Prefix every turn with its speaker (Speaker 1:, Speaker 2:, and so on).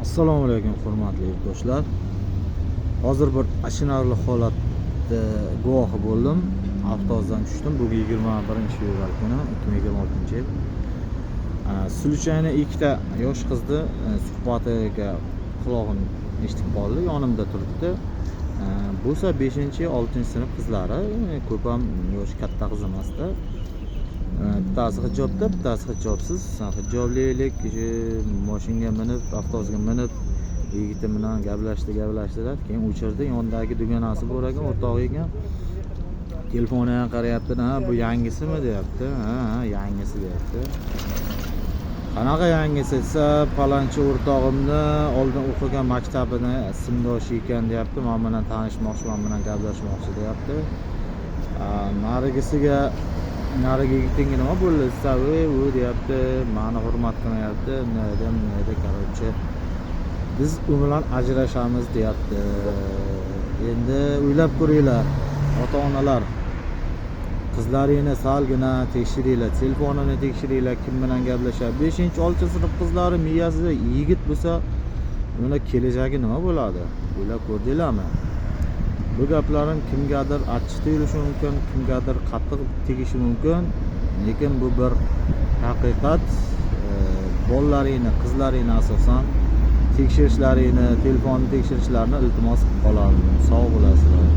Speaker 1: Assalomu alaykum hurmatli yurtdoshlar. Hozir bir achinarli holatda guvohi bo'ldim. Avtobusdan tushdim. Bugun 21-fevral kuni 2026-yil. Suluchayni ikkita yosh qizni suhbatiga quloqim eshitib qoldi. Yonimda turibdi. Bo'lsa 5-6-sinf qizlari, ko'p ham yosh katta qiz emasda. Bittasi hijobda, bittasi hijobsiz. Hijoblik mashinaga minib, avtobusga minib, yigiti bilan gaplashdilar. Keyin o'chirdi. Yondagi dugonasi bor ekan, o'rtog'i ekan. Telefoniga qarayapti. "Ha, bu yangisimi?" deyapti. "Ha, yangisi" deyapti. Qanaqa yangisi desa, "Palanchi o'rtog'imni oldin o'qigan maktabini sinfdoshi ekan" deyapti. "Men bilan tanishmoqchi, men bilan gaplashmoqchi" deyapti. Narigi yigitingga nima bo'ldi desa, "U deyapti, meni hurmat qilmayapti, nima korоче. Biz u bilan ajrashamiz" deyapti. Endi o'ylab ko'ringlar, ota-onalar, qizlaringni salgina tekshiringlar, telefonini tekshiringlar, kim bilan gaplashadi. 5-6-sinf qizlari miyasida yigit bo'lsa, ular kelajagi nima bo'ladi? O'ylab ko'rdinglarmi? Bu gaplarim kimgadir achchiq tuyulishi mumkin, kimgadir qattiq tegishi mumkin, lekin bu bir haqiqat. Bolalaringni, qizlaringni asosan tekshirishlaringni, telefonni tekshirishlarini iltimos qilib qolaman. Sog' bo'lasizlar.